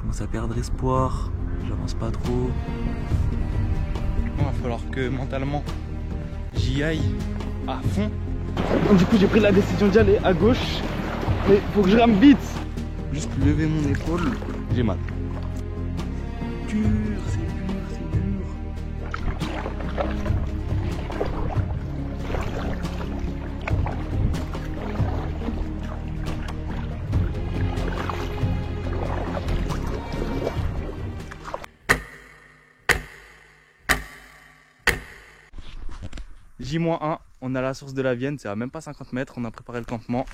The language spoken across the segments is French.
commence à perdre espoir, j'avance pas trop. Il va falloir que mentalement j'y aille à fond. Du coup j'ai pris la décision d'y aller à gauche, mais faut que je rame vite. Juste lever mon épaule, j'ai mal. Dur, c'est dur, c'est dur. J-1, on est à la source de la Vienne, c'est à même pas 50 mètres, on a préparé le campement.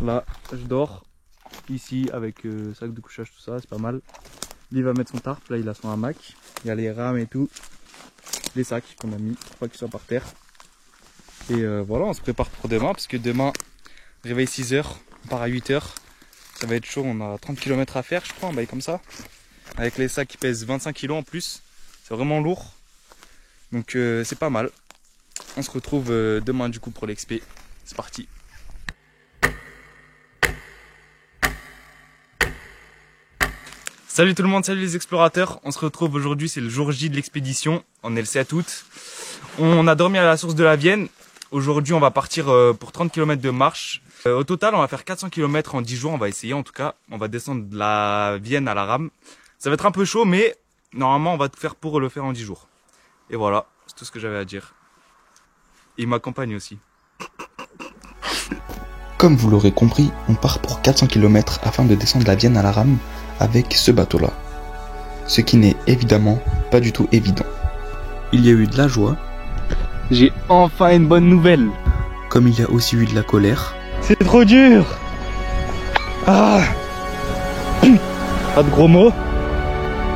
Là, je dors ici avec sac de couchage, tout ça, c'est pas mal. Lui va mettre son tarp, là il a son hamac, il y a les rames et tout, les sacs qu'on a mis pour pas qu'ils soient par terre. Et voilà, on se prépare pour demain parce que demain, réveil 6h, on part à 8h, ça va être chaud, on a 30 km à faire je crois, un bail comme ça. Avec les sacs qui pèsent 25 kg en plus, c'est vraiment lourd, donc c'est pas mal. On se retrouve demain du coup pour l'expé. C'est parti. Salut tout le monde, salut les explorateurs. On se retrouve aujourd'hui, c'est le jour J de l'expédition. On est le 7 août. On a dormi à la source de la Vienne. Aujourd'hui, on va partir pour 30 km de marche. Au total, on va faire 400 km en 10 jours. On va essayer en tout cas. On va descendre de la Vienne à la Rame. Ça va être un peu chaud, mais normalement, on va tout faire pour le faire en 10 jours. Et voilà, c'est tout ce que j'avais à dire. Il m'accompagne aussi. Comme vous l'aurez compris, on part pour 400 km afin de descendre la Vienne à la Rame avec ce bateau-là. Ce qui n'est évidemment pas du tout évident. Il y a eu de la joie. J'ai enfin une bonne nouvelle. Comme il y a aussi eu de la colère. C'est trop dur. Ah. Pas de gros mots.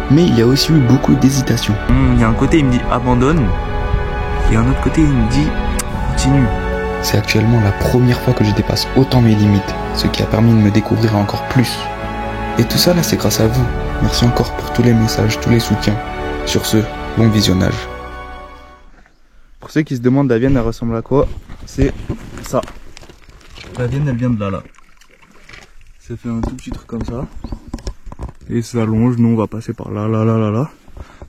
Mais il y a aussi eu beaucoup d'hésitation. Il y a un côté, il me dit abandonne. Et un autre côté, il me dit continue. C'est actuellement la première fois que je dépasse autant mes limites, ce qui a permis de me découvrir encore plus. Et tout ça là, c'est grâce à vous. Merci encore pour tous les messages, tous les soutiens. Sur ce, bon visionnage. Pour ceux qui se demandent la Vienne elle ressemble à quoi, c'est ça. La Vienne, elle vient de là. Ça fait un tout petit truc comme ça. Et ça longe, nous on va passer par là,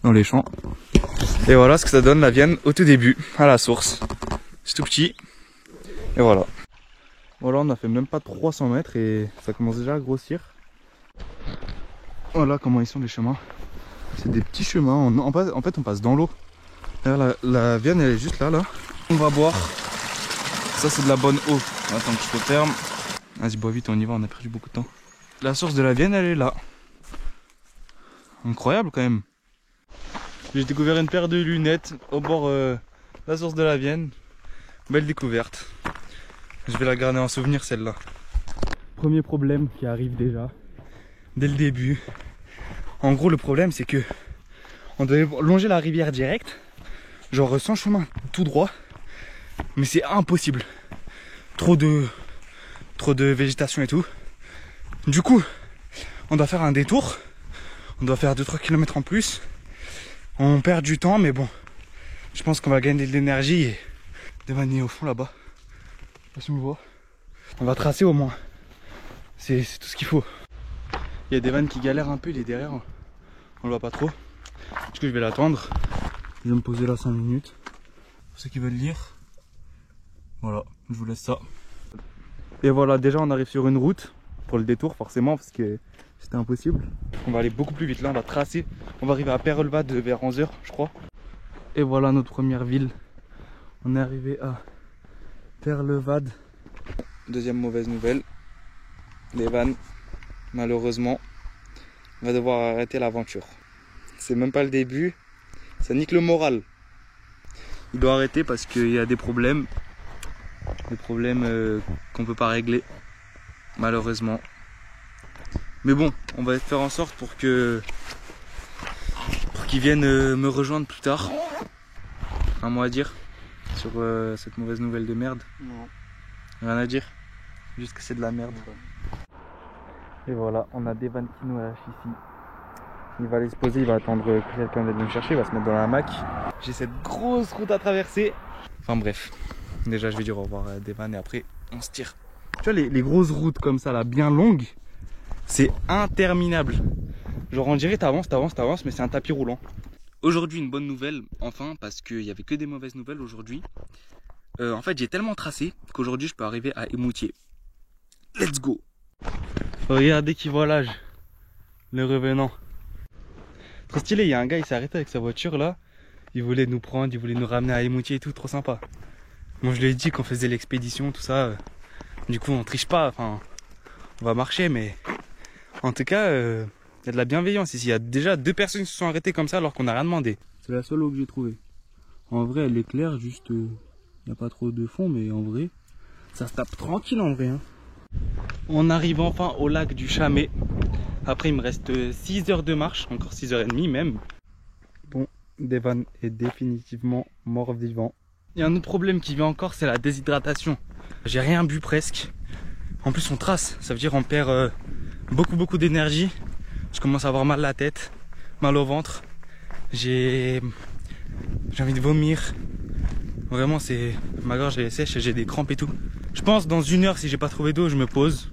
dans les champs. Et voilà ce que ça donne la Vienne au tout début, à la source. C'est tout petit. Et voilà. Voilà, on a fait même pas 300 mètres et ça commence déjà à grossir. Voilà comment ils sont les chemins. C'est des petits chemins, en fait on passe dans l'eau. La Vienne elle est juste là. On va boire. Ça c'est de la bonne eau. Attends que je referme. Vas-y, bois vite, on y va, on a perdu beaucoup de temps. La source de la Vienne elle est là. Incroyable quand même. J'ai découvert une paire de lunettes au bord de la source de la Vienne. Belle découverte. Je vais la garder en souvenir celle-là. Premier problème qui arrive déjà dès le début. En gros le problème c'est que on devait longer la rivière direct, genre sans chemin tout droit, mais c'est impossible. Trop de végétation et tout. Du coup on doit faire un détour. On doit faire 2-3 km en plus. On perd du temps, mais bon, je pense qu'on va gagner de l'énergie et des vanilles au fond là-bas. Je sais pas si on voit. On va tracer au moins. C'est tout ce qu'il faut. Il y a des vannes qui galèrent un peu, il est derrière. On le voit pas trop. Du coup, je vais l'attendre. Je vais me poser là 5 minutes. Pour ceux qui veulent lire. Voilà, je vous laisse ça. Et voilà, déjà on arrive sur une route pour le détour forcément parce que c'était impossible. On va aller beaucoup plus vite là, on va tracer. On va arriver à Perelvad vers 11h je crois. Et voilà notre première ville. On est arrivé à Perelvad. Deuxième mauvaise nouvelle. Les vannes, malheureusement, on va devoir arrêter l'aventure. C'est même pas le début, ça nique le moral. Il doit arrêter parce qu'il y a des problèmes. Des problèmes qu'on peut pas régler, malheureusement. Mais bon, on va faire en sorte pour qu'ils viennent me rejoindre plus tard. Un mot à dire sur cette mauvaise nouvelle de merde? Non. Rien à dire? Juste que c'est de la merde. Et voilà, on a des vannes qui nous lâchent ici. Il va aller se poser, il va attendre que quelqu'un vienne me chercher, il va se mettre dans la hamac. J'ai cette grosse route à traverser. Enfin bref, déjà je vais dire au revoir à des vannes et après on se tire. Tu vois les grosses routes comme ça là, bien longues, c'est interminable. Genre on dirait t'avances, mais c'est un tapis roulant. Aujourd'hui une bonne nouvelle, enfin, parce qu'il n'y avait que des mauvaises nouvelles aujourd'hui. En fait j'ai tellement tracé qu'aujourd'hui je peux arriver à Émoutier. Let's go. Regardez qui volage, le revenant. Trop stylé, il y a un gars, il s'est arrêté avec sa voiture là. Il voulait nous prendre, il voulait nous ramener à Émoutier et tout, trop sympa. Moi je lui ai dit qu'on faisait l'expédition, tout ça. Du coup on triche pas, enfin on va marcher, mais en tout cas il y a de la bienveillance ici. Il y a déjà 2 personnes qui se sont arrêtées comme ça alors qu'on n'a rien demandé. C'est la seule eau que j'ai trouvée. En vrai elle est claire, juste il n'y a pas trop de fond, mais en vrai ça se tape tranquille en vrai. Hein. On arrive enfin au lac du Chamet. Après il me reste 6 heures de marche, encore 6h30 même. Bon, Devan est définitivement mort vivant. Il y a un autre problème qui vient encore, c'est la déshydratation. J'ai rien bu presque. En plus on trace, ça veut dire on perd beaucoup d'énergie. Je commence à avoir mal à la tête, mal au ventre. J'ai envie de vomir. Vraiment c'est ma gorge elle est sèche et j'ai des crampes et tout. Je pense dans 1 heure si j'ai pas trouvé d'eau je me pose.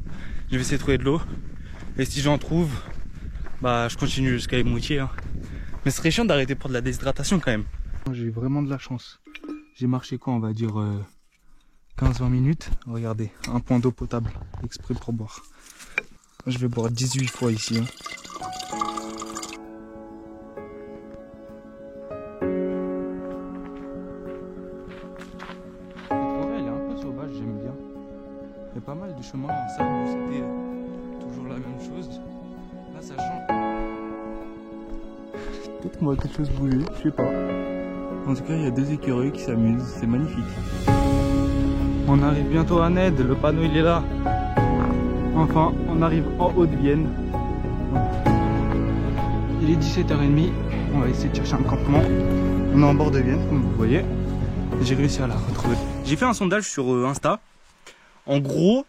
Je vais essayer de trouver de l'eau. Et si j'en trouve, bah je continue jusqu'à Émoutier. Hein. Mais ce serait chiant d'arrêter pour de la déshydratation quand même. J'ai eu vraiment de la chance. J'ai marché quoi, on va dire 15-20 minutes. Regardez, un point d'eau potable, exprès pour boire. Je vais boire 18 fois ici. Hein. Cette forêt, elle est un peu sauvage, j'aime bien. Il y a pas mal de chemins en sable, c'était toujours la même chose. Là, ça change. Peut-être qu'on voit quelque chose bouger, je sais pas. En tout cas, il y a 2 écureuils qui s'amusent, c'est magnifique. On arrive bientôt à Ned, le panneau il est là. Enfin, on arrive en Haute-Vienne. Il est 17h30, on va essayer de chercher un campement. On est en bord de Vienne, comme vous voyez. J'ai réussi à la retrouver. J'ai fait un sondage sur Insta. En gros,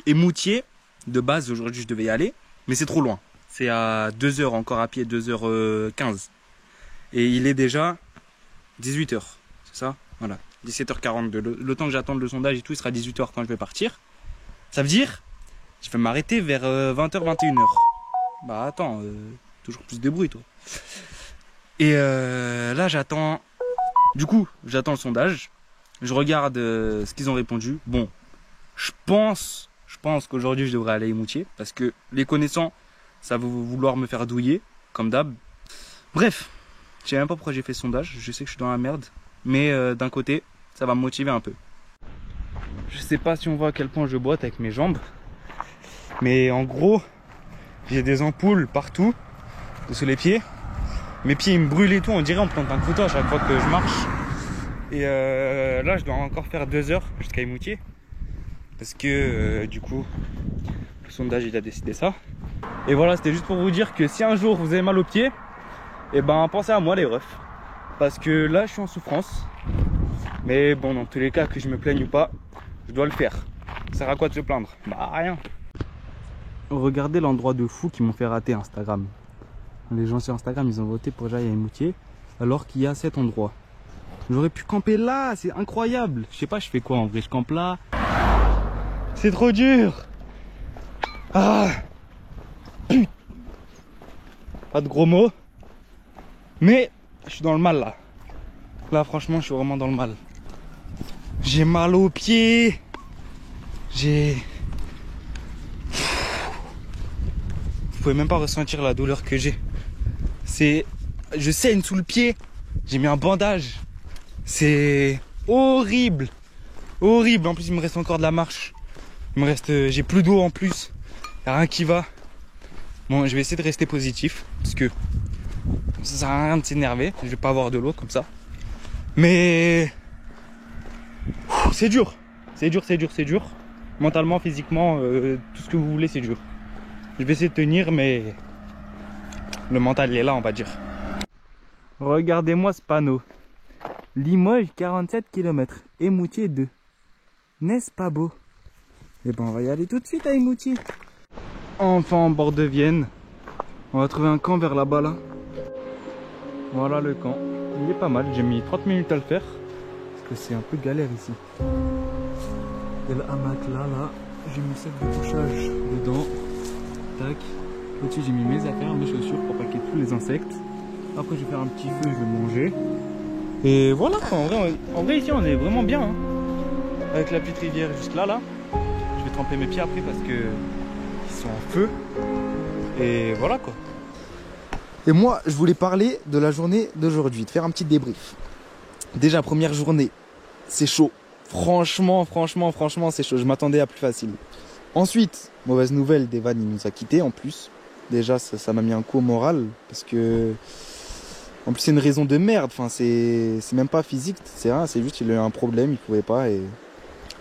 Émoutier, de base, aujourd'hui je devais y aller, mais c'est trop loin. C'est à 2 heures encore à pied, 2h15. Et il est déjà 18h, c'est ça? Voilà, 17h42. Le temps que j'attende le sondage et tout, il sera 18h quand je vais partir. Ça veut dire, je vais m'arrêter vers 20h, 21h. Bah attends, toujours plus de bruit toi. Et là j'attends, du coup j'attends le sondage. Je regarde ce qu'ils ont répondu. Bon, je pense qu'aujourd'hui je devrais aller à Émoutier. Parce que les connaissants, ça va vouloir me faire douiller, comme d'hab. Bref. Je sais même pas pourquoi j'ai fait ce sondage, je sais que je suis dans la merde, mais d'un côté, ça va me motiver un peu. Je sais pas si on voit à quel point je boite avec mes jambes, mais en gros, j'ai des ampoules partout, sous les pieds. Mes pieds ils me brûlent et tout, on dirait on plante un couteau à chaque fois que je marche. Et là, je dois encore faire 2 heures jusqu'à Émoutier, parce que du coup, le sondage il a décidé ça. Et voilà, c'était juste pour vous dire que si un jour vous avez mal aux pieds, et ben pensez à moi les refs, parce que là je suis en souffrance, mais bon dans tous les cas que je me plaigne ou pas, je dois le faire. Ça sert à quoi de se plaindre? Bah rien. Regardez l'endroit de fou qui m'ont fait rater Instagram. Les gens sur Instagram ils ont voté pour que j'aille à Émoutier, alors qu'il y a cet endroit. J'aurais pu camper là, c'est incroyable. Je sais pas je fais quoi en vrai, je campe là. C'est trop dur. Ah putain. Pas de gros mots. Mais je suis dans le mal là. Là franchement je suis vraiment dans le mal. J'ai mal aux pieds. Vous pouvez même pas ressentir la douleur que j'ai. Je saigne sous le pied. J'ai mis un bandage. C'est horrible. Horrible. En plus il me reste encore de la marche. J'ai plus d'eau en plus. Y a rien qui va. Bon je vais essayer de rester positif. Parce que ça sert à rien de s'énerver, je vais pas avoir de l'eau comme ça. Mais c'est dur. C'est dur. Mentalement, physiquement, tout ce que vous voulez, c'est dur. Je vais essayer de tenir, mais le mental il est là, on va dire. Regardez-moi ce panneau. Limoges 47 km, Émoutier 2. N'est-ce pas beau? Et ben on va y aller tout de suite à Émoutier. Enfin en bord de Vienne. On va trouver un camp vers là-bas là. Voilà le camp, il est pas mal, j'ai mis 30 minutes à le faire parce que c'est un peu galère ici. Et le hamac là, j'ai mis le sac de couchage dedans. Tac. Au-dessus j'ai mis mes affaires, mes chaussures pour les insectes. Après, je vais faire un petit feu, je vais manger. Et voilà, en vrai ici, on est vraiment bien. Hein. Avec la petite rivière juste là. Je vais tremper mes pieds après parce que ils sont en feu. Et voilà quoi. Et moi, je voulais parler de la journée d'aujourd'hui, de faire un petit débrief. Déjà, première journée, c'est chaud. Franchement, c'est chaud. Je m'attendais à plus facile. Ensuite, mauvaise nouvelle, Devan, il nous a quittés en plus. Déjà, ça m'a mis un coup au moral parce que... En plus, c'est une raison de merde. Enfin, c'est même pas physique, c'est rien. C'est juste qu'il a eu un problème, il pouvait pas. Et...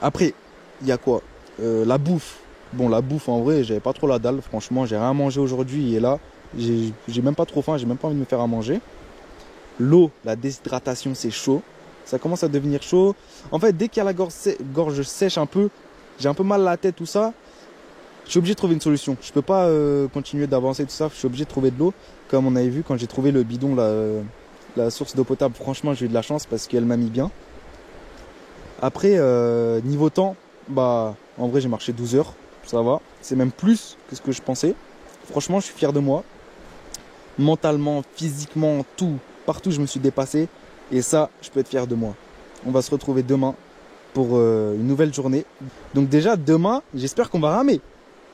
Après, il y a quoi la bouffe. Bon, la bouffe, en vrai, j'avais pas trop la dalle. Franchement, j'ai rien mangé aujourd'hui. Et là, j'ai même pas trop faim. J'ai même pas envie de me faire à manger. L'eau, la déshydratation, c'est chaud. Ça commence à devenir chaud. En fait, dès qu'il y a la gorge sèche un peu, j'ai un peu mal à la tête, tout ça. Je suis obligé de trouver une solution. Je peux pas continuer d'avancer, tout ça. Je suis obligé de trouver de l'eau. Comme on avait vu quand j'ai trouvé le bidon, la source d'eau potable, franchement, j'ai eu de la chance parce qu'elle m'a mis bien. Après, niveau temps, bah, en vrai, j'ai marché 12 heures. Ça va. C'est même plus que ce que je pensais. Franchement, je suis fier de moi. Mentalement, physiquement, tout. Partout, je me suis dépassé. Et ça, je peux être fier de moi. On va se retrouver demain pour une nouvelle journée. Donc déjà, demain, j'espère qu'on va ramer.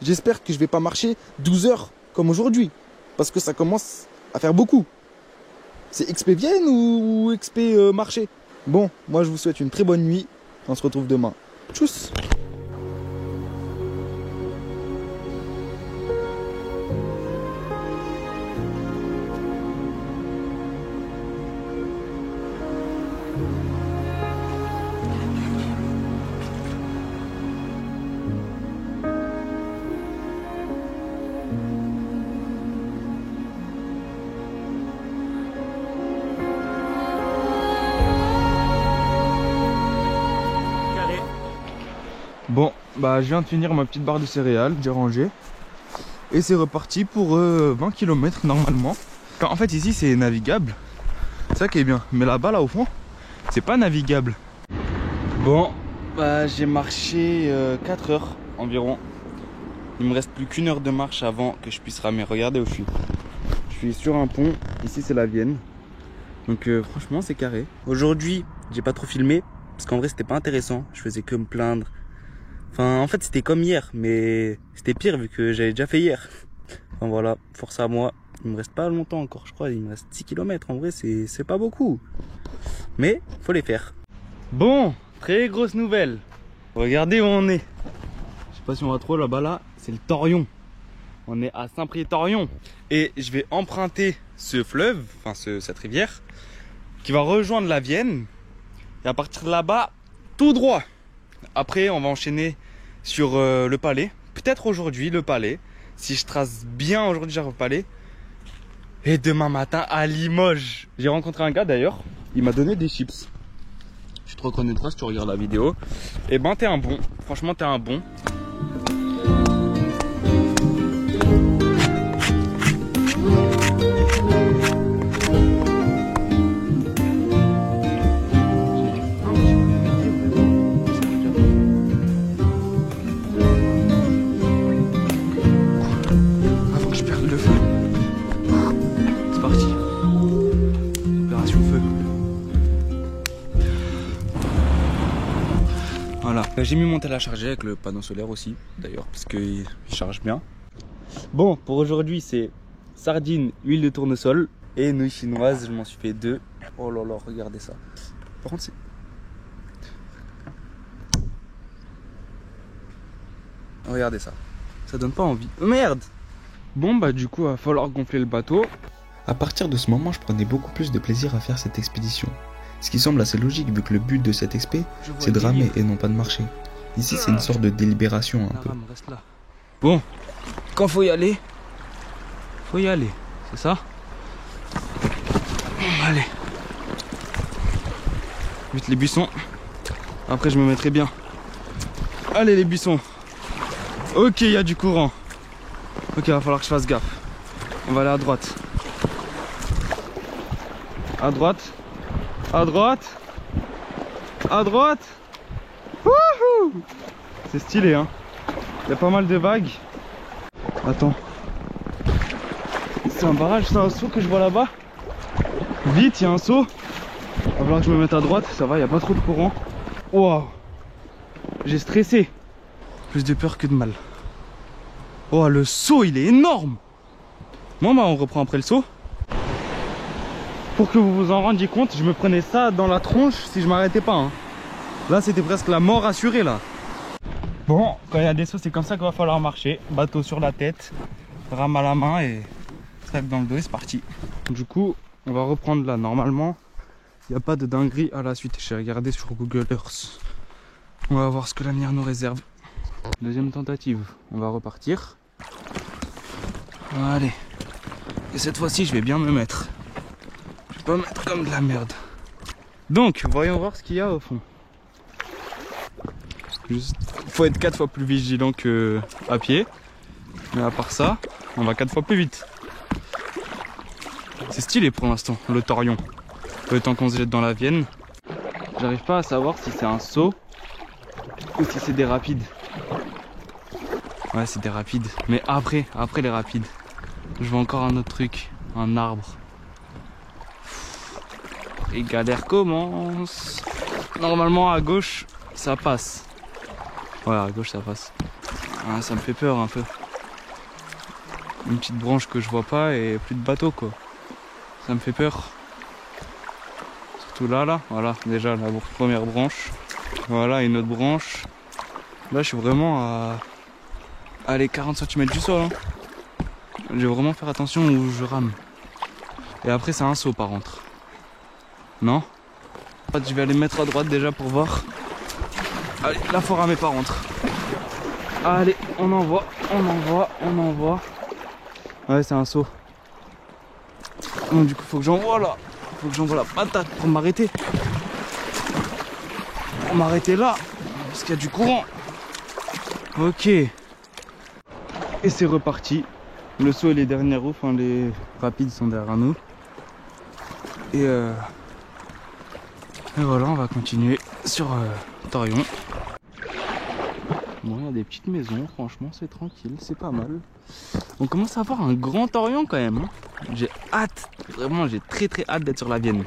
J'espère que je vais pas marcher 12 heures comme aujourd'hui. Parce que ça commence à faire beaucoup. C'est XP Vienne ou XP marché? Bon, moi je vous souhaite une très bonne nuit. On se retrouve demain. Tchuss! Bon, bah je viens de finir ma petite barre de céréales, j'ai rangé. Et c'est reparti pour 20 km normalement. En fait ici c'est navigable, c'est ça qui est bien. Mais là-bas, là au fond, c'est pas navigable. Bon, bah j'ai marché 4 heures environ. Il me reste plus qu'une heure de marche avant que je puisse ramer. Regardez où je suis. Je suis sur un pont, ici c'est la Vienne. Donc franchement c'est carré. Aujourd'hui j'ai pas trop filmé, parce qu'en vrai c'était pas intéressant. Je faisais que me plaindre. Enfin, en fait, c'était comme hier, mais c'était pire vu que j'avais déjà fait hier. Enfin voilà, force à moi. Il me reste pas longtemps encore, je crois. Il me reste 6 km. En vrai, c'est pas beaucoup. Mais, faut les faire. Bon, très grosse nouvelle. Regardez où on est. Je sais pas si on voit trop là-bas, là. C'est le Torion. On est à Saint-Priest-Torion. Et je vais emprunter ce fleuve, enfin cette rivière, qui va rejoindre la Vienne. Et à partir de là-bas, tout droit. Après, on va enchaîner sur le Palais. Peut-être aujourd'hui, le Palais. Si je trace bien aujourd'hui, j'arrive au Palais. Et demain matin, à Limoges. J'ai rencontré un gars d'ailleurs. Il m'a donné des chips. Tu te reconnaîtras si tu regardes la vidéo. Et ben, t'es un bon. Franchement, t'es un bon. Voilà, j'ai mis mon tel à charger avec le panneau solaire aussi, d'ailleurs, parce qu'il charge bien. Bon, pour aujourd'hui, c'est sardines, huile de tournesol et nouilles chinoises. Je m'en suis fait 2. Oh là là, regardez ça. Par contre, c'est... Regardez ça. Ça donne pas envie. Oh, merde! Bon, bah du coup, il va falloir gonfler le bateau. À partir de ce moment, je prenais beaucoup plus de plaisir à faire cette expédition. Ce qui semble assez logique vu que le but de cette expé, c'est de ramer et non pas de marcher. Ici, c'est une sorte de délibération un peu. Reste là. Bon, quand faut y aller, c'est ça? Allez. Vite les buissons. Après, je me mettrai bien. Allez les buissons. Ok, il y a du courant. Ok, il va falloir que je fasse gaffe. On va aller à droite. À droite. À droite. À droite. Wouhou! C'est stylé, hein. Il y a pas mal de vagues. Attends. C'est un barrage, c'est un seau que je vois là-bas. Vite, il y a un seau. Il va falloir que je me mette à droite, ça va, il n'y a pas trop de courant. Wow. J'ai stressé. Plus de peur que de mal. Oh, le seau, il est énorme. Bon, bah, on reprend après le seau. Pour que vous vous en rendiez compte, je me prenais ça dans la tronche si je m'arrêtais pas. Hein. Là, c'était presque la mort assurée, là. Bon, quand il y a des sauts, c'est comme ça qu'il va falloir marcher. Bateau sur la tête, rame à la main et trêve dans le dos et c'est parti. Du coup, on va reprendre là. Normalement, il n'y a pas de dinguerie à la suite. J'ai regardé sur Google Earth. On va voir ce que l'avenir nous réserve. Deuxième tentative, on va repartir. Allez. Et cette fois-ci, je vais bien me mettre. Je vais pas me mettre comme de la merde. Donc, voyons voir ce qu'il y a au fond. Juste, faut être 4 fois plus vigilant que à pied. Mais à part ça, on va 4 fois plus vite. C'est stylé pour l'instant, le Torion. Le temps qu'on se jette dans la Vienne. J'arrive pas à savoir si c'est un saut ou si c'est des rapides. Ouais, c'est des rapides. Mais après les rapides, je vois encore un autre truc, un arbre. Les galères commencent. Normalement à gauche, ça passe. Ouais, à gauche ça passe. Ah, ça me fait peur un peu. Une petite branche que je vois pas et plus de bateau quoi. Ça me fait peur. Surtout là, voilà, déjà la première branche. Voilà, une autre branche. Là, je suis vraiment à les 40 cm du sol. Hein. Je vais vraiment faire attention où je rame. Et après, c'est un saut par contre. Non? Je vais aller me mettre à droite déjà pour voir. Allez, là, faut ramer par contre. Allez, on envoie. Ouais, c'est un saut. Donc, du coup, faut que j'envoie là. Faut que j'envoie la patate pour m'arrêter. Pour m'arrêter là. Parce qu'il y a du courant. Ok. Et c'est reparti. Le saut et les dernières roues, enfin les rapides sont derrière nous. Et voilà, on va continuer sur Torion. Bon, il y a des petites maisons, franchement c'est tranquille, c'est pas mal. On commence à avoir un grand Torion quand même. Hein. J'ai hâte, vraiment j'ai très hâte d'être sur la Vienne.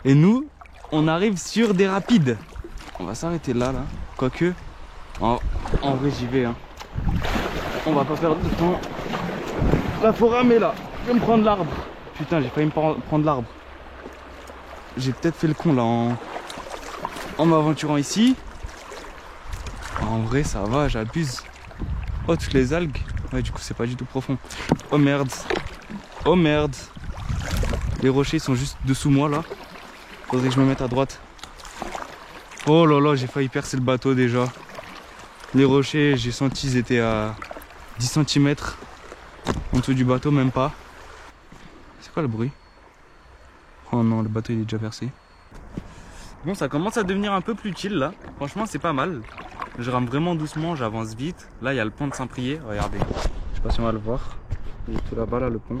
Et nous, on arrive sur des rapides. On va s'arrêter là. Quoique, en vrai j'y vais. Hein. On va pas perdre de temps. Là faut ramer là. Je vais me prendre l'arbre. Putain, j'ai failli me prendre l'arbre. J'ai peut-être fait le con là en m'aventurant ici. En vrai ça va, j'abuse. Oh, toutes les algues. Ouais, du coup c'est pas du tout profond. Oh merde. Oh merde. Les rochers sont juste dessous moi là. Faudrait que je me mette à droite. Oh là là, j'ai failli percer le bateau déjà. Les rochers, j'ai senti ils étaient à 10 cm en dessous du bateau, même pas. C'est quoi le bruit? Oh non, le bateau il est déjà percé. Bon, ça commence à devenir un peu plus chill là. Franchement, c'est pas mal. Je rame vraiment doucement, j'avance vite. Là, il y a le pont de Saint-Priest. Regardez. Je sais pas si on va le voir. Il est tout là-bas, là, le pont.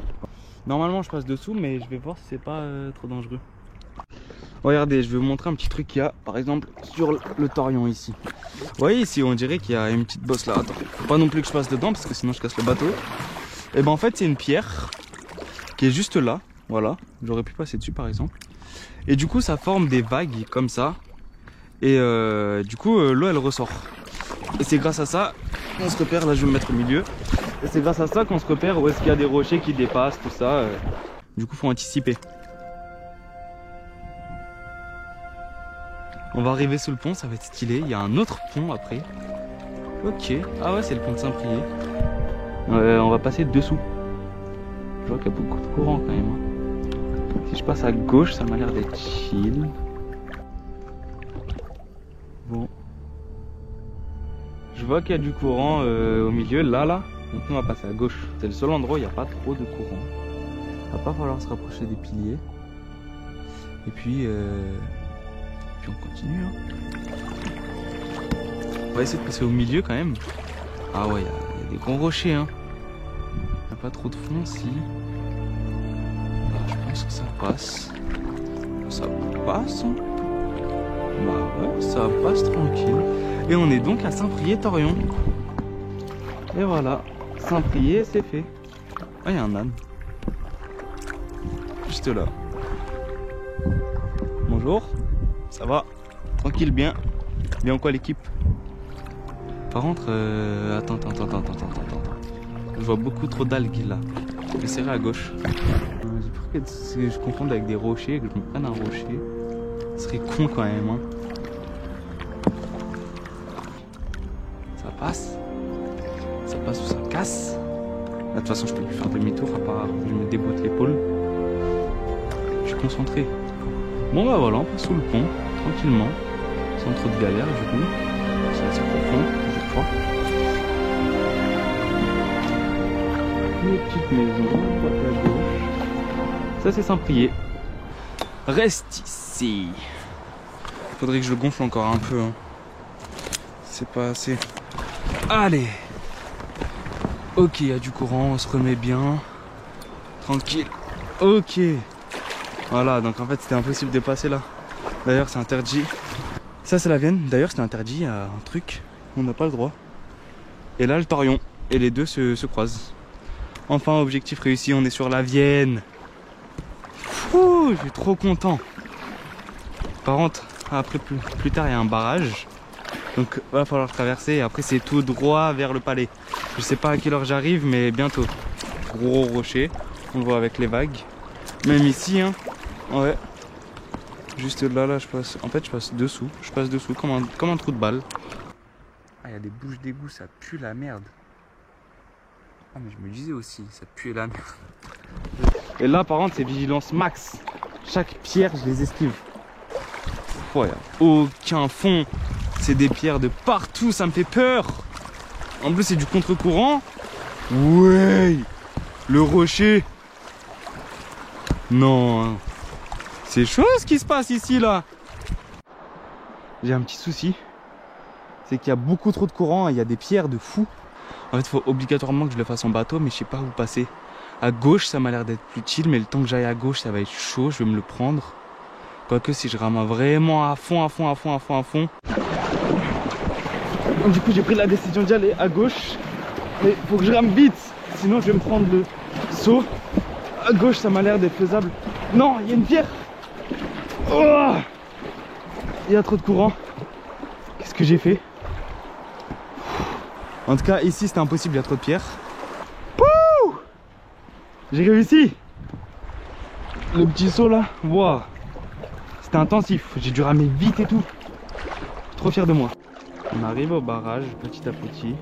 Normalement, je passe dessous, mais je vais voir si c'est pas trop dangereux. Regardez, je vais vous montrer un petit truc qu'il y a, par exemple, sur le Torion ici. Vous voyez ici, on dirait qu'il y a une petite bosse là. Attends, faut pas non plus que je passe dedans parce que sinon je casse le bateau. Et ben en fait, c'est une pierre qui est juste là. Voilà, j'aurais pu passer dessus par exemple. Et du coup, ça forme des vagues comme ça. Et du coup, l'eau elle ressort. Et c'est grâce à ça qu'on se repère. Là, je vais me mettre au milieu. Et c'est grâce à ça qu'on se repère où est-ce qu'il y a des rochers qui dépassent, tout ça. Du coup, faut anticiper. On va arriver sous le pont, ça va être stylé. Il y a un autre pont après. Ok. Ah ouais, c'est le pont de Saint-Priest. On va passer dessous. Je vois qu'il y a beaucoup de courant quand même. Si je passe à gauche, ça m'a l'air d'être chill. Bon. Je vois qu'il y a du courant au milieu, là. Donc on va passer à gauche. C'est le seul endroit où il n'y a pas trop de courant. Il va pas falloir se rapprocher des piliers. Et puis on continue. Hein. On va essayer de passer au milieu quand même. Ah ouais, il y a des grands rochers. Hein. Il n'y a pas trop de fond ici. Je pense que ça passe. Ça passe. Hein. Bah ouais, ça passe tranquille. Et on est donc à Saint-Priest-Torion. Et voilà, Saint-Priest, c'est fait. Ah, il y a un âne. Juste là. Bonjour. Ça va? Tranquille, bien. Bien quoi l'équipe? Par contre, attends. Je vois beaucoup trop d'algues là. Je vais serrer à gauche. J'ai peur que je confonde avec des rochers, que je me prenne un rocher. Ce serait con quand même. Hein. Ça passe? Ça passe ou ça casse? Là, de toute façon, je peux plus faire demi-tour à part je me déboîte l'épaule. Je suis concentré. Bon bah voilà, on passe sous le pont, tranquillement, sans trop de galère du coup. C'est assez profond, je crois. Les petites maisons, à droite à gauche. Ça c'est Saint-Priest. Reste ici. Faudrait que je le gonfle encore un peu. Hein. C'est pas assez. Allez. Ok, il y a du courant, on se remet bien. Tranquille. Ok. Voilà, donc en fait c'était impossible de passer là. D'ailleurs c'est interdit. Ça c'est la Vienne, d'ailleurs c'était interdit, il y a un truc, on n'a pas le droit. Et là le Torion, et les deux se croisent. Enfin objectif réussi, on est sur la Vienne. Ouh, je suis trop content. Par contre, après plus tard il y a un barrage. Donc va falloir traverser et après c'est tout droit vers le palais. Je sais pas à quelle heure j'arrive mais bientôt. Gros rocher, on le voit avec les vagues. Même ici hein. Ouais. Juste là, je passe. En fait, je passe dessous. Je passe dessous comme un trou de balle. Ah, il y a des bouches d'égout, ça pue la merde. Ah, mais je me disais aussi, ça pue la merde. Et là, par contre, c'est vigilance max. Chaque pierre, je les esquive. Ouais, aucun fond. C'est des pierres de partout, ça me fait peur. En plus, c'est du contre-courant. Ouais. Le rocher. Non. C'est chaud ce qui se passe ici là. J'ai un petit souci. C'est qu'il y a beaucoup trop de courant et il y a des pierres de fou. En fait il faut obligatoirement que je le fasse en bateau mais je sais pas où passer. À gauche ça m'a l'air d'être plus chill mais le temps que j'aille à gauche ça va être chaud, je vais me le prendre. Quoique si je rame vraiment à fond. Donc, du coup j'ai pris la décision d'y aller à gauche. Mais faut que je rame vite. Sinon je vais me prendre le saut. À gauche ça m'a l'air d'être faisable. Non, il y a une pierre. Oh, il y a trop de courant. Qu'est-ce que j'ai fait? En tout cas ici c'était impossible, il y a trop de pierres. Pouh, j'ai réussi. Le petit saut là, wow. C'était intensif, j'ai dû ramer vite et tout. Trop fier de moi. On arrive au barrage petit à petit.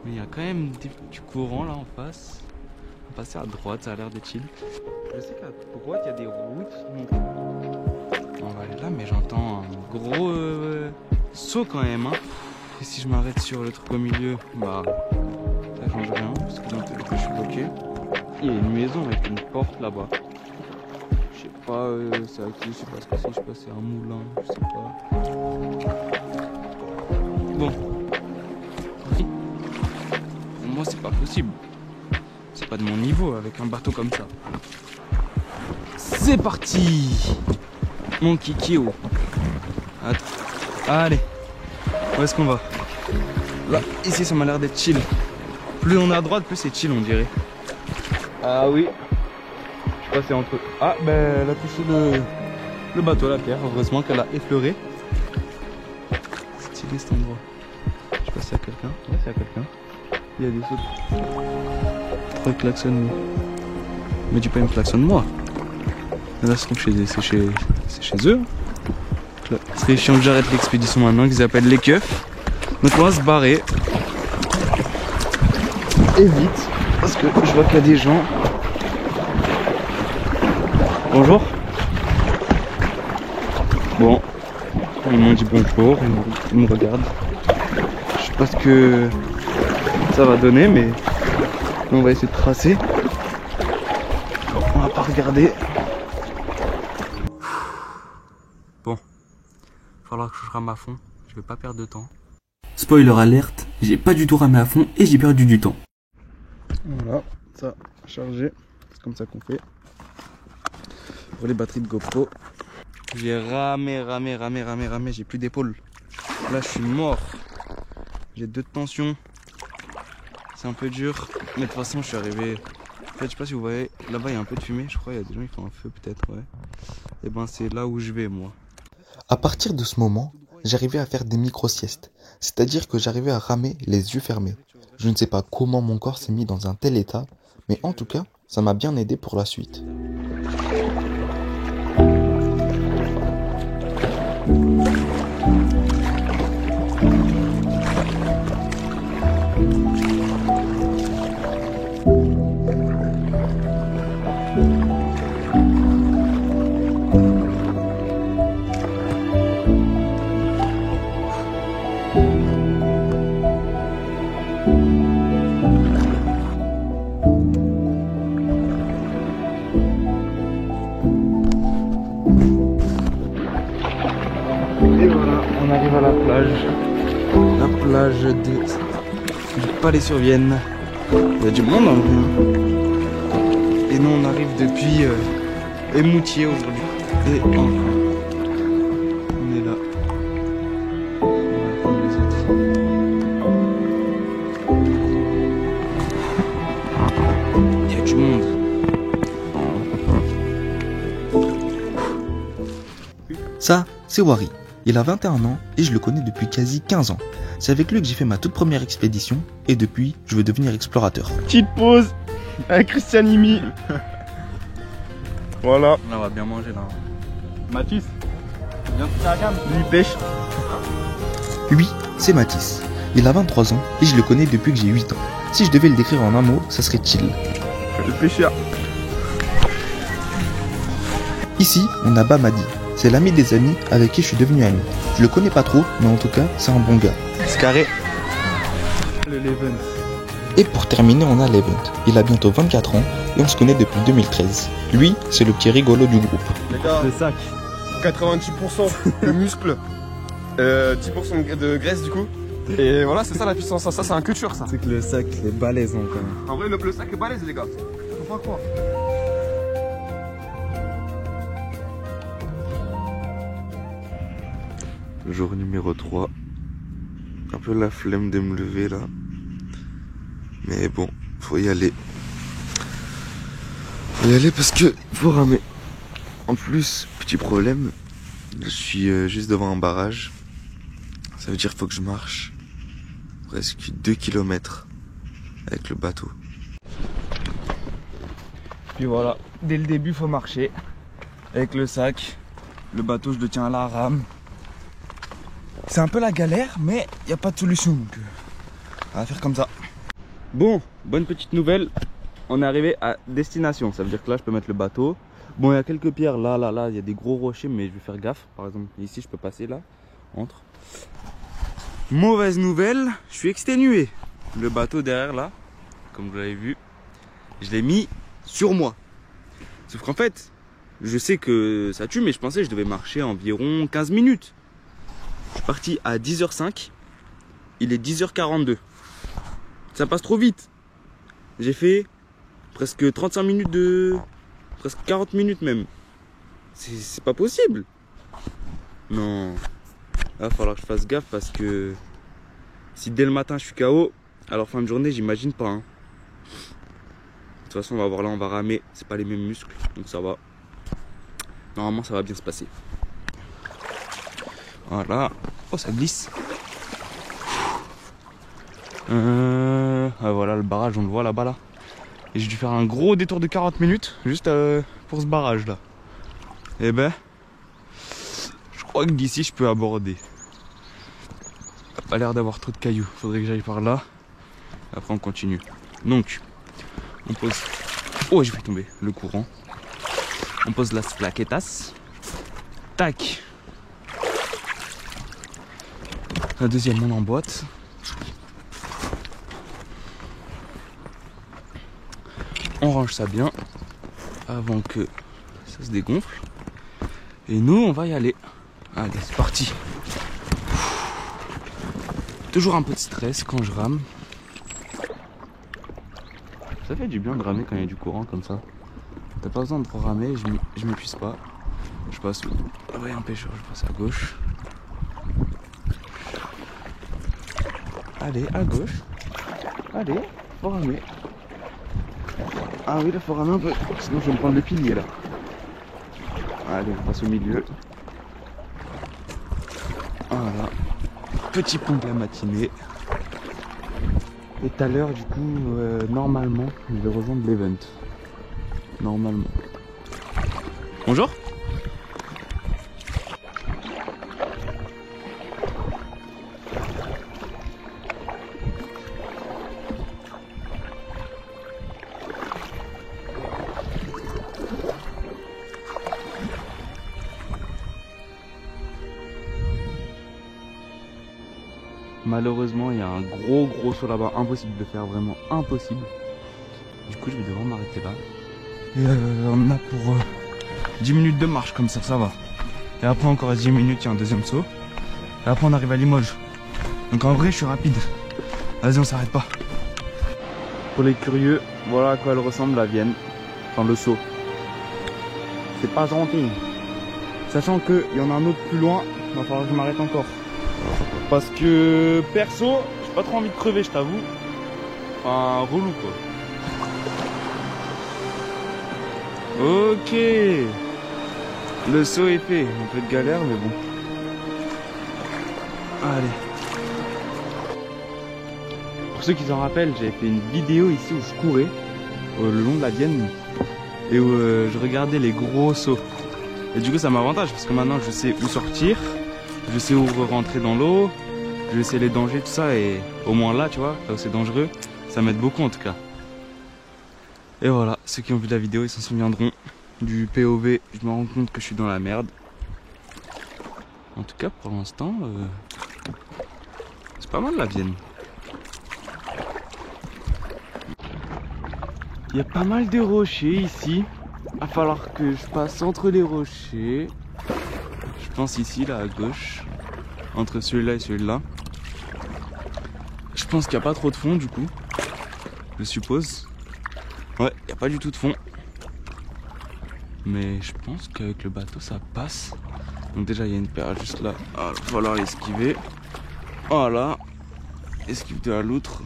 Mais il y a quand même du courant là en face. On va passer à droite, ça a l'air d'être chill. Je sais qu'à droite il y a des routes. On va aller là, mais j'entends un gros saut quand même. Hein. Et si je m'arrête sur le truc au milieu, bah ça change rien parce que dans tous les cas je suis bloqué. Il y a une maison avec une porte là-bas. Je sais pas, c'est avec qui, je sais pas ce que c'est, je sais pas, c'est un moulin, je sais pas. Bon. Oui. Pour moi c'est pas possible. C'est pas de mon niveau avec un bateau comme ça. C'est parti! Mon kikio. Attends. Allez. Où est-ce qu'on va? Là, ici ça m'a l'air d'être chill. Plus on est à droite, plus c'est chill on dirait. Ah oui. Je sais pas c'est entre... Ah ben elle a touché le bateau, la pierre. Heureusement qu'elle a effleuré. Stylé cet endroit. Je sais pas s'il y a quelqu'un. Ouais, s'il y a quelqu'un. Il y a des autres. Pourquoi il klaxonne? Mais dis pas il me klaxonne moi. Là c'est chez eux. Ce serait chiant que j'arrête l'expédition maintenant, qu'ils appellent les keufs. Donc on va se barrer. Et vite, parce que je vois qu'il y a des gens. Bonjour. Bon, ils m'ont dit bonjour, ils me regardent. Je sais pas ce que ça va donner, mais on va essayer de tracer. On va pas regarder. Bon, il va falloir que je rame à fond, je vais pas perdre de temps. Spoiler alerte, j'ai pas du tout ramé à fond et j'ai perdu du temps. Voilà, ça chargé, c'est comme ça qu'on fait. Pour les batteries de GoPro. J'ai ramé, j'ai plus d'épaule. Là je suis mort. J'ai 2 de tension. C'est un peu dur, mais de toute façon je suis arrivé fait, je sais pas si vous voyez, là-bas il y a un peu de fumée, je crois, il y a des gens qui font un feu peut-être, ouais. Et ben c'est là où je vais moi. À partir de ce moment, j'arrivais à faire des micro-siestes, c'est-à-dire que j'arrivais à ramer les yeux fermés. Je ne sais pas comment mon corps s'est mis dans un tel état, mais en tout cas, ça m'a bien aidé pour la suite. Et voilà, on arrive à la plage. La plage du Palais-sur-Vienne. Il y a du monde en vrai. Et nous on arrive depuis Émoutier aujourd'hui. Et enfin, on est là. On va attendre les autres. Il y a du monde. Ça, c'est Wari. Il a 21 ans et je le connais depuis quasi 15 ans. C'est avec lui que j'ai fait ma toute première expédition et depuis, je veux devenir explorateur. Petite pause avec Christianimi. Voilà. Là on va bien manger là. Mathis, viens te faire la gamme. Lui pêche. Lui, c'est Mathis. Il a 23 ans et je le connais depuis que j'ai 8 ans. Si je devais le décrire en un mot, ça serait chill. Le pêcheur. Ici, on a Bamadi. C'est l'ami des amis avec qui je suis devenu ami. Je le connais pas trop, mais en tout cas, c'est un bon gars. C'est carré. Le Leven. Et pour terminer, on a Levent. Il a bientôt 24 ans et on se connaît depuis 2013. Lui, c'est le petit rigolo du groupe. Les gars, Le sac. 86% de muscle, 10% de graisse du coup. Et voilà, c'est ça la puissance, ça c'est un culture ça. C'est que le sac est balèze quand même. En vrai, le sac est balèze les gars. Faut pas croire. Jour numéro 3. Un peu la flemme de me lever là. Mais bon, faut y aller. Faut y aller parce que faut ramer. En plus, petit problème, je suis juste devant un barrage. Ça veut dire qu'il faut que je marche presque 2 km avec le bateau. Puis voilà, dès le début faut marcher avec le sac. Le bateau je le tiens à la rame. C'est un peu la galère, mais il n'y a pas de solution, donc on va faire comme ça. Bon, bonne petite nouvelle, on est arrivé à destination, ça veut dire que là je peux mettre le bateau. Bon, il y a quelques pierres, là, il y a des gros rochers, mais je vais faire gaffe. Par exemple, ici je peux passer là, entre. Mauvaise nouvelle, je suis exténué. Le bateau derrière là, comme vous l'avez vu, je l'ai mis sur moi. Sauf qu'en fait, je sais que ça tue, mais je pensais que je devais marcher environ 15 minutes. Je suis parti à 10h05, il est 10h42. Ça passe trop vite. J'ai fait presque 35 minutes de... presque 40 minutes même. C'est pas possible. Non. Là, il va falloir que je fasse gaffe parce que si dès le matin je suis KO, alors fin de journée, j'imagine pas. Hein. De toute façon, on va voir là, on va ramer. C'est pas les mêmes muscles, donc ça va. Normalement, ça va bien se passer. Voilà. Oh, ça glisse. Ah, voilà le barrage, on le voit là-bas là. Et j'ai dû faire un gros détour de 40 minutes juste pour ce barrage là. Et ben, je crois que d'ici je peux aborder. Il a pas l'air d'avoir trop de cailloux. Faudrait que j'aille par là. Après on continue. Donc, on pose. Oh, je vais tomber. Le courant. On pose las plaquetas. Tac. La deuxième on emboîte. On range ça bien avant que ça se dégonfle. Et nous on va y aller. Allez, c'est parti. Toujours un peu de stress quand je rame. Ça fait du bien de ramer quand il y a du courant comme ça. T'as pas besoin de trop ramer, je m'épuise pas. Je passe où? Ah ouais, un pêcheur, je passe à gauche. Allez, à gauche. Allez, faut ramer. Ah oui, là, faut ramer un peu. Sinon, je vais me prendre le pilier là. Allez, on passe au milieu. Voilà. Petit pont de la matinée. Et tout à l'heure, du coup, normalement, je vais rejoindre l'event. Normalement. Bonjour. Malheureusement, il y a un gros saut là-bas, impossible de faire, vraiment impossible. Du coup, je vais devoir m'arrêter là. Et on a pour 10 minutes de marche comme ça va. Et après encore 10 minutes, il y a un deuxième saut. Et après, on arrive à Limoges. Donc en vrai, je suis rapide. Vas-y, on s'arrête pas. Pour les curieux, voilà à quoi elle ressemble la Vienne. Enfin, le saut. C'est pas gentil. Sachant qu'il y en a un autre plus loin, il va falloir que je m'arrête encore. Parce que perso, j'ai pas trop envie de crever, je t'avoue. Enfin, relou quoi. Ok. Le saut est fait. Un peu de galère, mais bon. Allez. Pour ceux qui s'en rappellent, j'avais fait une vidéo ici où je courais le long de la Vienne et où je regardais les gros sauts. Et du coup, ça m'avantage parce que maintenant, je sais où sortir. Je sais où rentrer dans l'eau, je sais les dangers, tout ça, et au moins là, tu vois, là où c'est dangereux, ça m'aide beaucoup en tout cas. Et voilà, ceux qui ont vu la vidéo, ils s'en souviendront du POV, je me rends compte que je suis dans la merde. En tout cas, pour l'instant, c'est pas mal la Vienne. Il y a pas mal de rochers ici, il va falloir que je passe entre les rochers. Je pense ici, là, à gauche, entre celui-là et celui-là. Je pense qu'il n'y a pas trop de fond, du coup, je suppose. Ouais, il n'y a pas du tout de fond. Mais je pense qu'avec le bateau, ça passe. Donc déjà, il y a une paire juste là. Ah, il va falloir l'esquiver. Voilà. Esquive de la loutre.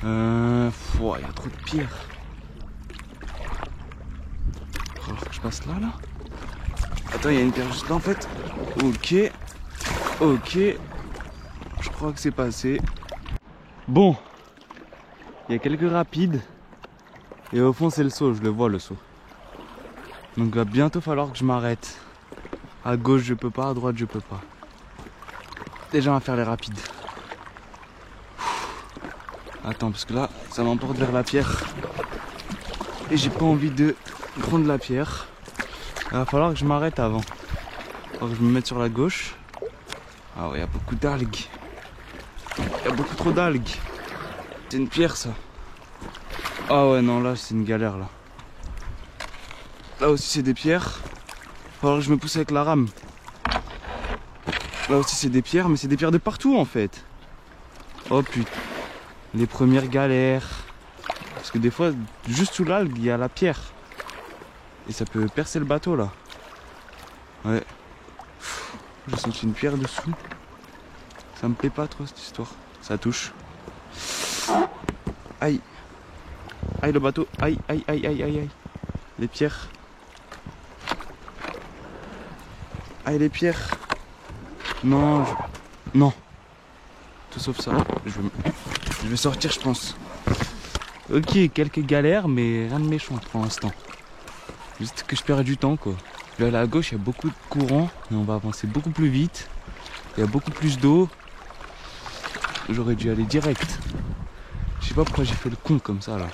Il y a trop de pierres. Il va falloir que je passe là, là. Attends, il y a une pierre juste là en fait. Ok. Ok. Je crois que c'est passé. Bon. Il y a quelques rapides. Et au fond c'est le saut, je le vois le saut. Donc il va bientôt falloir que je m'arrête. À gauche je peux pas, à droite je peux pas. Déjà on va faire les rapides. Attends parce que là ça m'emporte vers la pierre. Et j'ai pas envie de prendre la pierre. Il va falloir que je m'arrête avant. Il va falloir que je me mette sur la gauche. Ah ouais, il y a beaucoup d'algues. Il y a beaucoup trop d'algues. C'est une pierre ça. Ah ouais, non, là c'est une galère là. Là aussi c'est des pierres. Il va falloir que je me pousse avec la rame. Là aussi c'est des pierres, mais c'est des pierres de partout en fait. Oh putain. Les premières galères. Parce que des fois, juste sous l'algue, il y a la pierre. Et ça peut percer le bateau là. Ouais. J'ai senti une pierre dessous. Ça me plaît pas trop cette histoire. Ça touche. Aïe. Aïe le bateau. Aïe, aïe, aïe, aïe, aïe, aïe. Les pierres. Aïe les pierres. Non. Non. Tout sauf ça. Je vais sortir je pense. Ok, quelques galères mais rien de méchant pour l'instant. Juste que je perds du temps quoi. Je vais aller à gauche, il y a beaucoup de courant et on va avancer beaucoup plus vite. Il y a beaucoup plus d'eau. J'aurais dû aller direct. Je sais pas pourquoi j'ai fait le con comme ça là.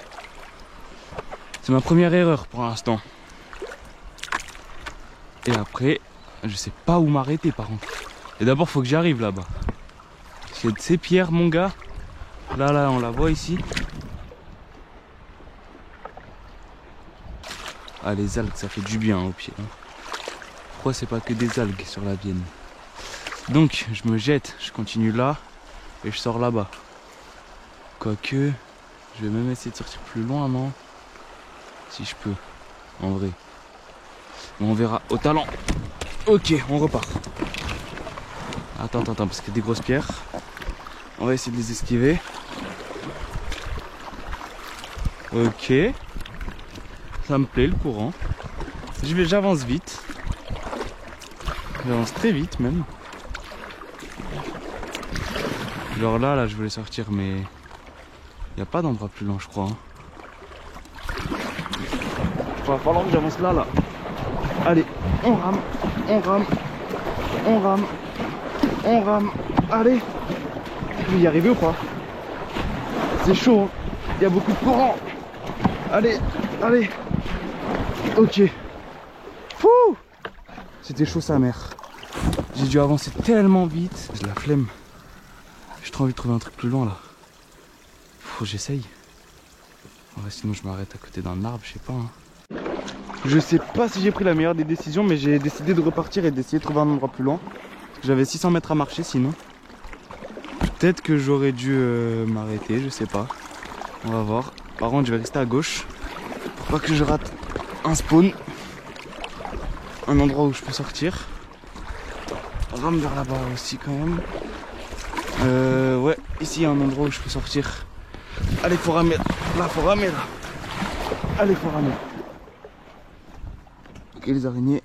C'est ma première erreur pour l'instant. Et après, je sais pas où m'arrêter par contre. Et d'abord faut que j'arrive là-bas. Parce qu'il y a de ces pierres mon gars. Là, on la voit ici. Ah les algues ça fait du bien aux pieds. Pourquoi c'est pas que des algues sur la Vienne? Donc je me jette, je continue là et je sors là-bas. Quoique, je vais même essayer de sortir plus loin non? Si je peux, en vrai. On verra au talent. Ok, on repart. Attends, parce qu'il y a des grosses pierres. On va essayer de les esquiver. Ok, Ça me plaît le courant. J'avance vite. J'avance très vite même. Genre là je voulais sortir mais il n'y a pas d'endroit plus lent je crois. Il va falloir que j'avance là. Allez, on rame, on rame, on rame, on rame. Allez, je vais y arriver ou pas? C'est chaud, hein. Il y a beaucoup de courant. Allez, allez. Ok. Fouh! C'était chaud sa mère. J'ai dû avancer tellement vite. J'ai la flemme. J'ai trop envie de trouver un truc plus loin là. Faut que j'essaye. Ouais, sinon je m'arrête à côté d'un arbre, je sais pas. Hein. Je sais pas si j'ai pris la meilleure des décisions, mais j'ai décidé de repartir et d'essayer de trouver un endroit plus loin. Parce que j'avais 600 mètres à marcher sinon. Peut-être que j'aurais dû m'arrêter, je sais pas. On va voir. Par contre, je vais rester à gauche pour pas que je rate un spawn. Un endroit où je peux sortir. On rame vers là-bas aussi quand même. Ouais, ici il y a un endroit où je peux sortir. Allez, faut ramer. Là, faut ramer là. Allez, faut ramer. Ok, les araignées.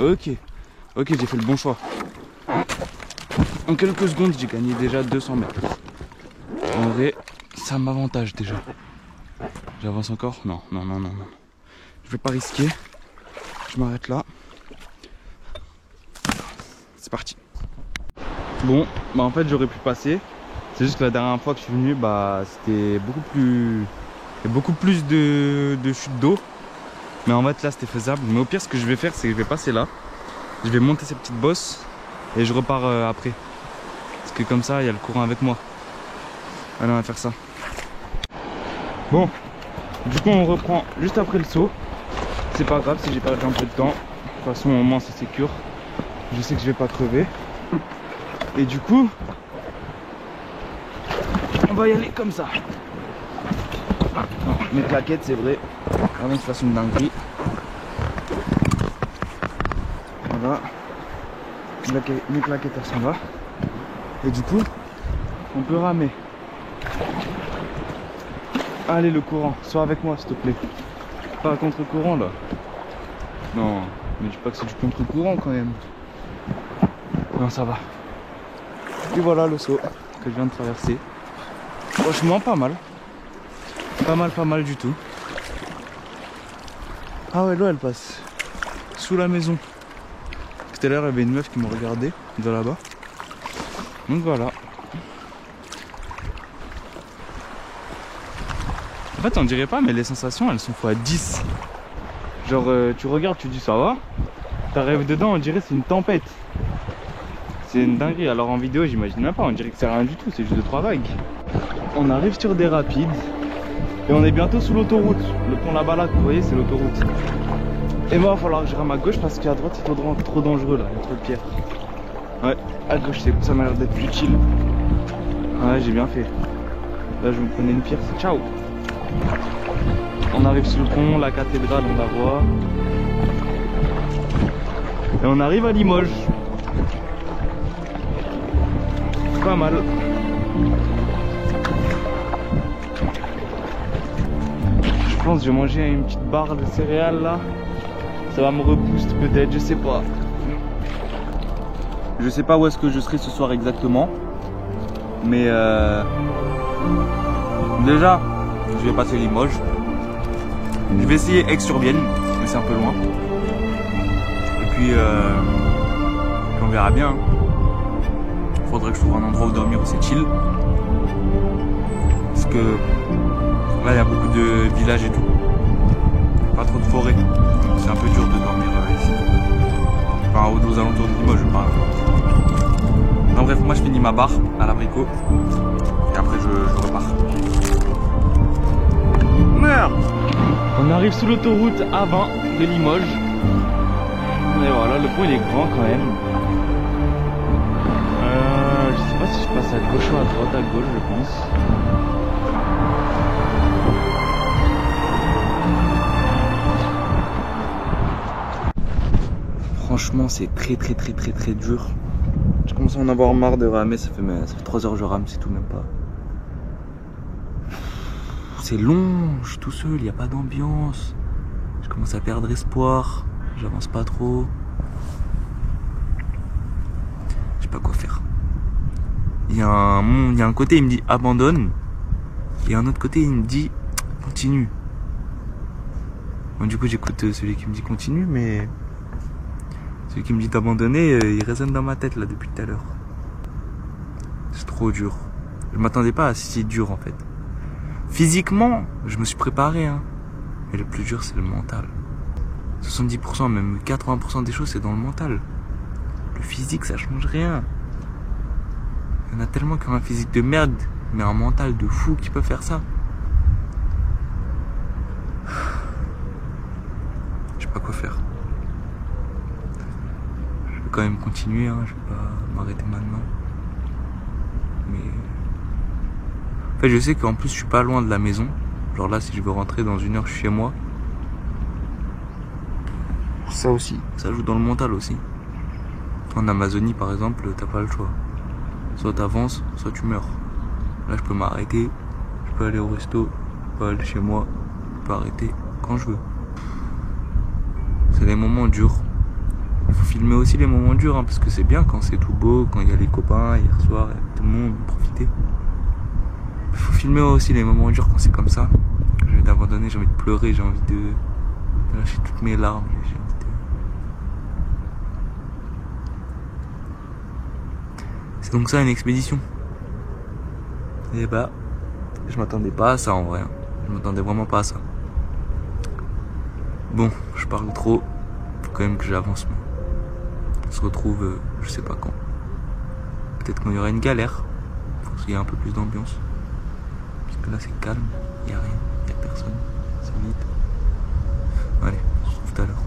Ok. Ok, j'ai fait le bon choix. En quelques secondes, j'ai gagné déjà 200 mètres. En vrai, ça m'avantage déjà. J'avance encore? Non, non, non, non, non. Je vais pas risquer. Je m'arrête là. C'est parti. Bon, bah en fait j'aurais pu passer. C'est juste que la dernière fois que je suis venu, bah c'était beaucoup plus... Il y a beaucoup plus de chutes d'eau. Mais en fait là c'était faisable. Mais au pire ce que je vais faire c'est que je vais passer là. Je vais monter ces petites bosses et je repars après. Parce que comme ça il y a le courant avec moi. Allez, on va faire ça. Bon, du coup on reprend juste après le saut. C'est pas grave si j'ai perdu un peu de temps. De toute façon au moins c'est sécure. Je sais que je vais pas crever. Et du coup, on va y aller comme ça. Mes claquettes c'est vrai. Avant que je fasse une dinguerie. Voilà. Mes claquettes elles sont là. Et du coup, on peut ramer. Allez le courant, sois avec moi s'il te plaît. Pas à contre-courant là. Non, mais dis pas que c'est du contre-courant quand même. Non, ça va. Et voilà le saut que je viens de traverser. Franchement pas mal. Pas mal du tout. Ah ouais, l'eau elle passe sous la maison. Tout à l'heure il y avait une meuf qui me regardait de là-bas. Donc voilà. En fait on dirait pas mais les sensations elles sont x10. Genre tu regardes, tu dis ça va. T'arrives dedans, on dirait c'est une tempête. C'est une dinguerie. Alors en vidéo j'imagine même pas, on dirait que c'est rien du tout, c'est juste 2-3 vagues. On arrive sur des rapides. Et on est bientôt sous l'autoroute. Le pont là-bas là que vous voyez c'est l'autoroute. Et moi il va falloir que je rame à gauche parce qu'à droite c'est trop dangereux là, il y a trop de pierres. Ouais, à gauche ça m'a l'air d'être plus chill. Ouais j'ai bien fait. Là je me prenais une pierre, c'est ciao. On arrive sur le pont, la cathédrale on la voit. Et on arrive à Limoges. Pas mal. Je pense que je vais manger une petite barre de céréales là. Ça va me rebooster peut-être, je sais pas. Je sais pas où est-ce que je serai ce soir exactement. Mais déjà, je vais passer Limoges. Je vais essayer Aix-sur-Vienne, mais c'est un peu loin. Et puis on verra bien. Faudrait que je trouve un endroit où dormir où c'est chill. Parce que là il y a beaucoup de villages et tout. Pas trop de forêt. C'est un peu dur de dormir ici. Enfin aux alentours de Limoges je parle. Non bref, moi je finis ma barre à l'abricot. Et après je repars. Merde! On arrive sous l'autoroute A20 de Limoges. Et voilà, le pont il est grand quand même. Je sais pas si je passe à gauche ou à droite, à gauche je pense. Franchement c'est très dur. Je commence à en avoir marre de ramer, ça fait 3 heures que je rame, c'est tout même pas. c'est long, je suis tout seul, il n'y a pas d'ambiance. Je commence à perdre espoir, j'avance pas trop. Je sais pas quoi faire. Il y a un côté, il me dit abandonne. Et un autre côté, il me dit continue. Bon, du coup, j'écoute celui qui me dit continue, mais celui qui me dit d'abandonner, il résonne dans ma tête là depuis tout à l'heure. C'est trop dur. Je m'attendais pas à si dur en fait. Physiquement, je me suis préparé, hein. Mais le plus dur, c'est le mental. 70%, même 80% des choses, c'est dans le mental. Le physique, ça change rien. Il y en a tellement qui ont un physique de merde, mais un mental de fou qui peut faire ça. Je sais pas quoi faire. Je vais quand même continuer, hein. Je vais pas m'arrêter maintenant. Mais... En fait, je sais qu'en plus, je suis pas loin de la maison. Genre là, si je veux rentrer dans 1 heure, je suis chez moi. Ça aussi, ça joue dans le mental aussi. En Amazonie, par exemple, t'as pas le choix. Soit t'avances, soit tu meurs. Là, je peux m'arrêter, je peux aller au resto, je peux aller chez moi, je peux arrêter quand je veux. C'est des moments durs. Il faut filmer aussi les moments durs, hein, parce que c'est bien quand c'est tout beau, quand il y a les copains, hier soir, il y a tout le monde, profiter. Il faut filmer aussi les moments durs quand c'est comme ça. J'ai envie d'abandonner, j'ai envie de pleurer, j'ai envie de lâcher toutes mes larmes. J'ai envie de... C'est donc ça une expédition. Et bah, je m'attendais pas à ça en vrai. Je m'attendais vraiment pas à ça. Bon, je parle trop. Faut quand même que j'avance. On se retrouve, je sais pas quand. Peut-être quand il y aura une galère. Faut qu'il y ait un peu plus d'ambiance. Parce que là c'est calme, il y a rien, il y a personne. C'est vide. Allez, on se retrouve tout à l'heure.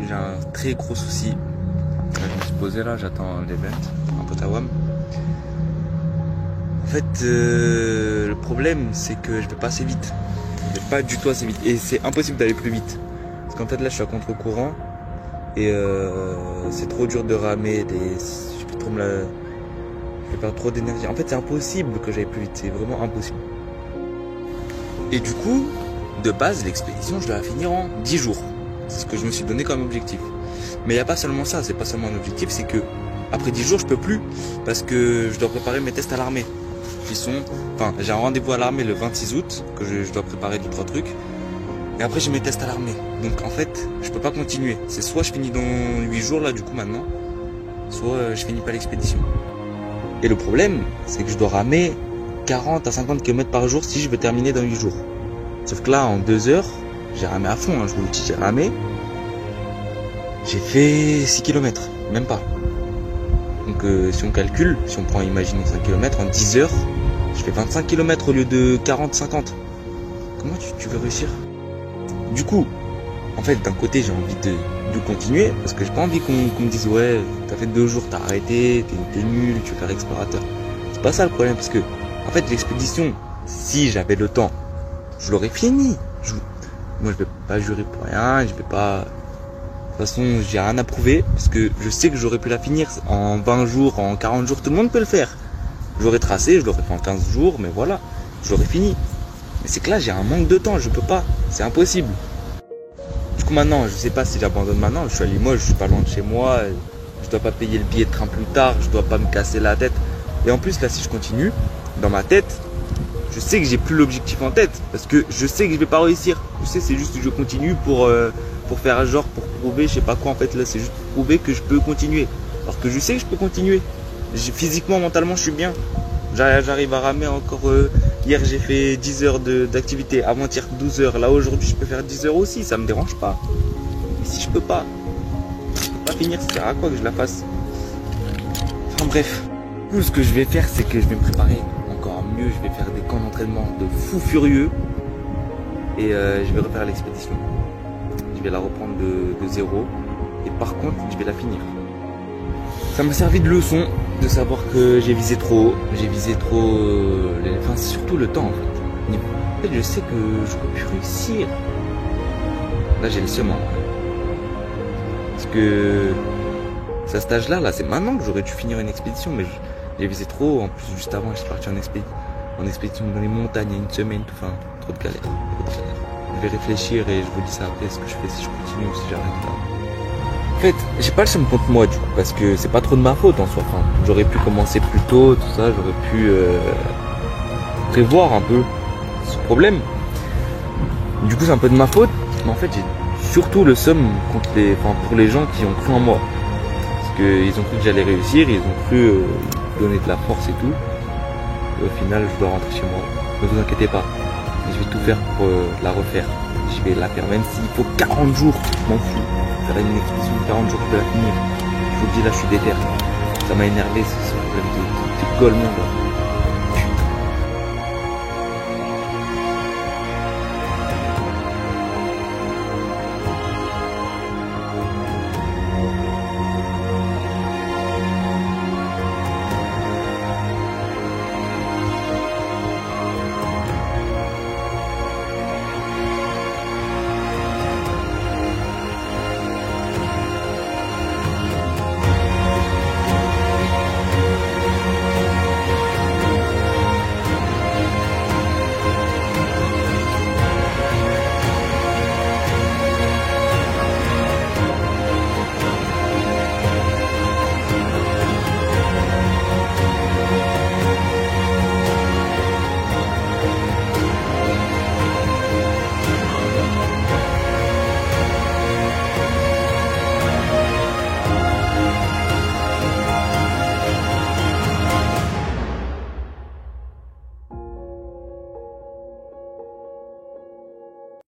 J'ai un très gros souci. Là, je me suis posé là, j'attends l'event, un pote à WAM. En fait, le problème, c'est que je vais pas assez vite. Je vais pas du tout assez vite. Et c'est impossible d'aller plus vite. Parce qu'en fait, là, je suis à contre-courant. Et c'est trop dur de ramer. Je vais perdre trop d'énergie. En fait, c'est impossible que j'aille plus vite. C'est vraiment impossible. Et du coup, de base, l'expédition, je dois la finir en 10 jours. C'est ce que je me suis donné comme objectif. Mais il n'y a pas seulement ça, c'est pas seulement un objectif, c'est que après 10 jours je peux plus parce que je dois préparer mes tests à l'armée. J'ai un rendez-vous à l'armée le 26 août que je dois préparer 2-3 trucs. Et après j'ai mes tests à l'armée. Donc en fait, je peux pas continuer. C'est soit je finis dans 8 jours là du coup maintenant, soit je finis pas l'expédition. Et le problème, c'est que je dois ramer 40 à 50 km par jour si je veux terminer dans 8 jours. Sauf que là en 2 heures, j'ai ramé à fond, hein, je vous le dis, j'ai ramé. J'ai fait 6 km, même pas. Donc si on calcule, si on prend imaginons 5 km, en 10 heures, je fais 25 km au lieu de 40-50. Comment tu veux réussir? Du coup, en fait, d'un côté, j'ai envie de continuer, parce que j'ai pas envie qu'on me dise ouais, t'as fait 2 jours, t'as arrêté, t'es nul, tu veux faire explorateur. C'est pas ça le problème, parce que, en fait, l'expédition, si j'avais le temps, je l'aurais fini. Moi, je vais pas jurer pour rien, je vais pas... De toute façon, j'ai rien à prouver, parce que je sais que j'aurais pu la finir en 20 jours, en 40 jours, tout le monde peut le faire. J'aurais tracé, je l'aurais fait en 15 jours, mais voilà, j'aurais fini. Mais c'est que là, j'ai un manque de temps, je peux pas, c'est impossible. Du coup, maintenant, je sais pas si j'abandonne maintenant, je suis à Limoges, je suis pas loin de chez moi, je dois pas payer le billet de train plus tard, je dois pas me casser la tête. Et en plus, là, si je continue, dans ma tête, je sais que j'ai plus l'objectif en tête, parce que je sais que je vais pas réussir. Je sais, c'est juste que je continue pour faire genre, pour prouver, je sais pas quoi en fait. Là, c'est juste pour prouver que je peux continuer. Alors que je sais que je peux continuer. Physiquement, mentalement, je suis bien. J'arrive à ramer encore. Hier, j'ai fait 10 heures d'activité. Avant-hier, 12 heures. Là, aujourd'hui, je peux faire 10 heures aussi. Ça me dérange pas. Mais si je peux pas finir, ça sert à quoi que je la fasse? Enfin bref. Du coup, ce que je vais faire, c'est que je vais me préparer encore mieux. Je vais faire des camps d'entraînement de fou furieux. et je vais refaire l'expédition. Je vais la reprendre de zéro et par contre je vais la finir. Ça m'a servi de leçon de savoir que j'ai visé trop haut, enfin c'est surtout le temps en fait. En fait je sais que j'aurais pu réussir. Là j'ai le seum en vrai. Parce que à cet âge là, c'est maintenant que j'aurais dû finir une expédition, mais j'ai visé trop haut. En plus juste avant j'étais parti en expédition dans les montagnes il y a une semaine, tout, enfin trop de galères. Je vais réfléchir et je vous dis ça après ce que je fais si je continue ou si j'arrête là. En fait, j'ai pas le seum contre moi du coup, parce que c'est pas trop de ma faute en soi. Enfin, j'aurais pu commencer plus tôt, tout ça, j'aurais pu prévoir un peu ce problème. Du coup c'est un peu de ma faute, mais en fait j'ai surtout le seum contre pour les gens qui ont cru en moi. Parce qu'ils ont cru que j'allais réussir, ils ont cru donner de la force et tout. Et au final je dois rentrer chez moi. Ne vous inquiétez pas. Je vais tout faire pour la refaire. Je vais la faire, même s'il faut 40 jours, je m'en fous. Faire une expédition de 40 jours pour la finir. Je vous le dis là, je suis déter. Ça m'a énervé ce problème de collement là.